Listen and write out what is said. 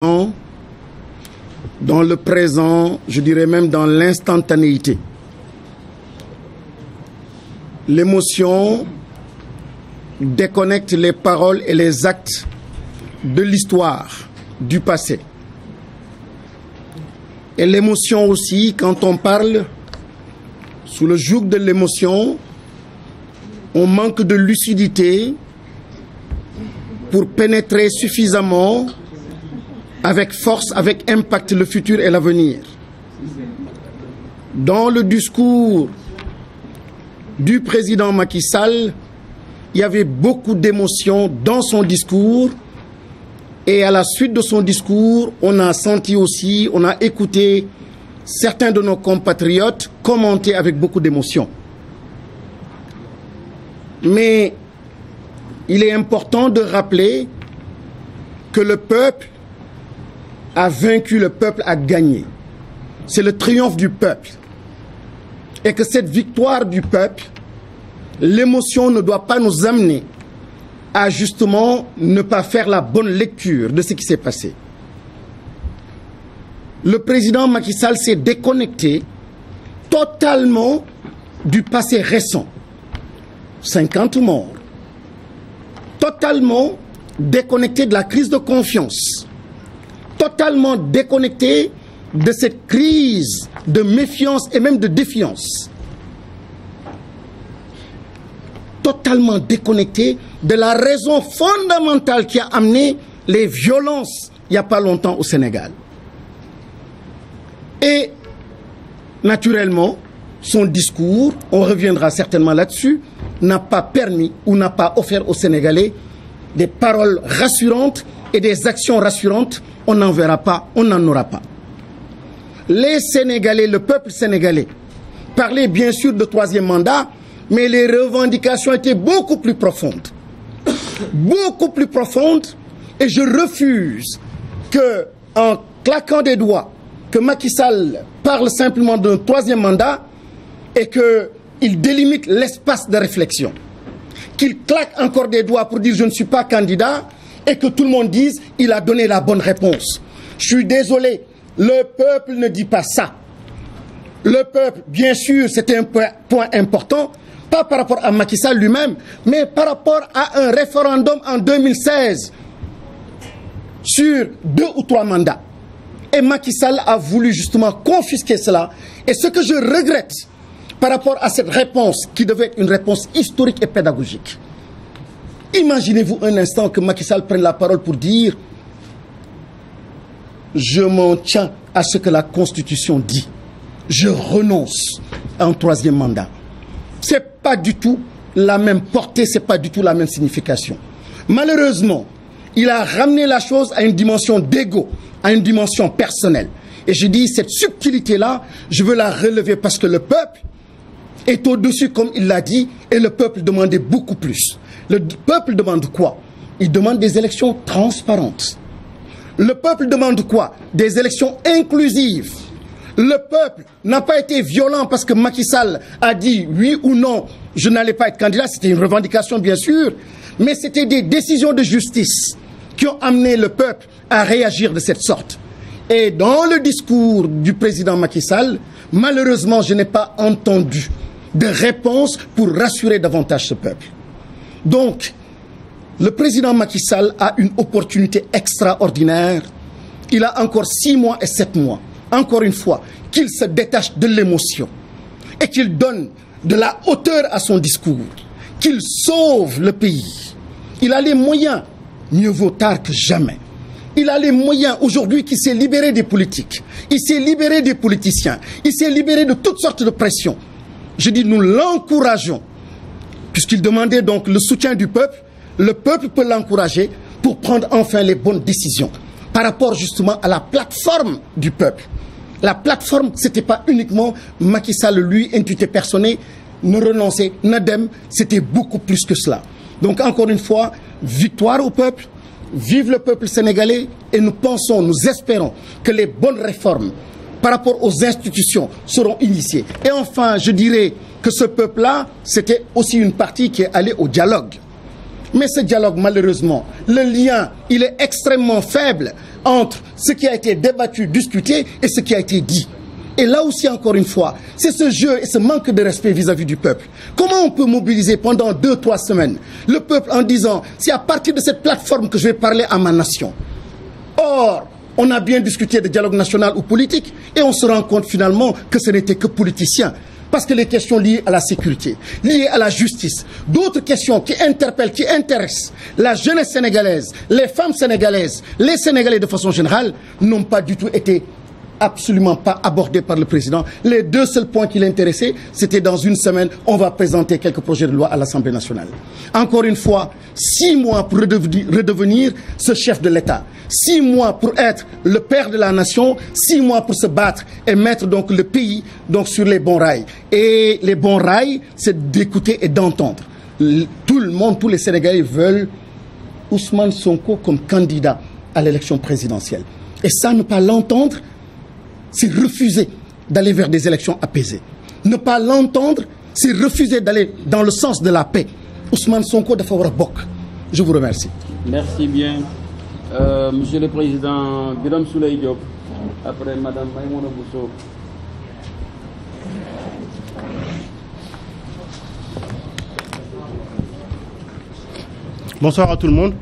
dans le présent, je dirais même dans l'instantanéité. L'émotion déconnecte les paroles et les actes de l'histoire, du passé. Et l'émotion aussi, quand on parle sous le joug de l'émotion, on manque de lucidité pour pénétrer suffisamment avec force, avec impact, le futur et l'avenir. Dans le discours du président Macky Sall, il y avait beaucoup d'émotions dans son discours. Et à la suite de son discours, on a senti aussi, on a écouté certains de nos compatriotes commenter avec beaucoup d'émotion. Mais il est important de rappeler que le peuple a vaincu, le peuple a gagné. C'est le triomphe du peuple. Et que cette victoire du peuple, l'émotion ne doit pas nous amener à justement ne pas faire la bonne lecture de ce qui s'est passé. Le président Macky Sall s'est déconnecté totalement du passé récent. 50 morts. Totalement déconnecté de la crise de confiance. Totalement déconnecté de cette crise de méfiance et même de défiance. Totalement déconnecté de la raison fondamentale qui a amené les violences il n'y a pas longtemps au Sénégal. Et naturellement, son discours, on reviendra certainement là-dessus, n'a pas permis ou n'a pas offert aux Sénégalais des paroles rassurantes et des actions rassurantes. On n'en verra pas, on n'en aura pas. Les Sénégalais, le peuple sénégalais, parlaient bien sûr de troisième mandat, mais les revendications étaient beaucoup plus profondes. Beaucoup plus profondes. Et je refuse que, en claquant des doigts, que Macky Sall parle simplement d'un troisième mandat et qu'il délimite l'espace de réflexion. Qu'il claque encore des doigts pour dire je ne suis pas candidat et que tout le monde dise il a donné la bonne réponse. Je suis désolé, le peuple ne dit pas ça. Le peuple, bien sûr, c'était un point important, pas par rapport à Macky Sall lui-même, mais par rapport à un référendum en 2016 sur 2 ou 3 mandats. Et Macky Sall a voulu justement confisquer cela. Et ce que je regrette par rapport à cette réponse, qui devait être une réponse historique et pédagogique. Imaginez-vous un instant que Macky Sall prenne la parole pour dire « Je m'en tiens à ce que la Constitution dit. Je renonce à un troisième mandat. » Ce n'est pas du tout la même portée, ce n'est pas du tout la même signification. Malheureusement, il a ramené la chose à une dimension d'ego, à une dimension personnelle. Et je dis, cette subtilité-là, je veux la relever parce que le peuple est au-dessus, comme il l'a dit, et le peuple demandait beaucoup plus. Le peuple demande quoi? Il demande des élections transparentes. Le peuple demande quoi? Des élections inclusives. Le peuple n'a pas été violent parce que Macky Sall a dit oui ou non, je n'allais pas être candidat. C'était une revendication, bien sûr, mais c'était des décisions de justice qui ont amené le peuple à réagir de cette sorte. Et dans le discours du président Macky Sall, malheureusement, je n'ai pas entendu de réponse pour rassurer davantage ce peuple. Donc, le président Macky Sall a une opportunité extraordinaire. Il a encore 6 mois et 7 mois. Encore une fois, qu'il se détache de l'émotion et qu'il donne de la hauteur à son discours, qu'il sauve le pays. Il a les moyens, mieux vaut tard que jamais. Il a les moyens aujourd'hui qu'il s'est libéré des politiques, il s'est libéré des politiciens, il s'est libéré de toutes sortes de pressions. Je dis, nous l'encourageons, puisqu'il demandait donc le soutien du peuple. Le peuple peut l'encourager pour prendre enfin les bonnes décisions par rapport justement à la plateforme du peuple. La plateforme, ce n'était pas uniquement Macky Sall, lui, entité personnelle, ne renoncer, n'adem, c'était beaucoup plus que cela. Donc encore une fois, victoire au peuple, vive le peuple sénégalais et nous pensons, nous espérons que les bonnes réformes par rapport aux institutions seront initiées. Et enfin, je dirais que ce peuple-là, c'était aussi une partie qui est allée au dialogue. Mais ce dialogue, malheureusement, le lien, il est extrêmement faible entre ce qui a été débattu, discuté et ce qui a été dit. Et là aussi, encore une fois, c'est ce jeu et ce manque de respect vis-à-vis du peuple. Comment on peut mobiliser pendant 2-3 semaines le peuple en disant « c'est à partir de cette plateforme que je vais parler à ma nation ». Or, on a bien discuté de dialogue national ou politique et on se rend compte finalement que ce n'était que politicien. Parce que les questions liées à la sécurité, liées à la justice, d'autres questions qui interpellent, qui intéressent la jeunesse sénégalaise, les femmes sénégalaises, les Sénégalais de façon générale, n'ont pas du tout été absolument pas abordé par le président. Les deux seuls points qui l'intéressaient, c'était dans une semaine, on va présenter quelques projets de loi à l'Assemblée nationale. Encore une fois, 6 mois pour redevenir ce chef de l'État. 6 mois pour être le père de la nation, 6 mois pour se battre et mettre donc le pays donc sur les bons rails. Et les bons rails, c'est d'écouter et d'entendre. Tout le monde, tous les Sénégalais veulent Ousmane Sonko comme candidat à l'élection présidentielle. Et ça, ne pas l'entendre, c'est refuser d'aller vers des élections apaisées. Ne pas l'entendre, c'est refuser d'aller dans le sens de la paix. Ousmane Sonko dafa war a bokk. Je vous remercie. Merci bien. Monsieur le Président Birame Souleye Diop, après Madame Maïmouna Bousso. Bonsoir à tout le monde.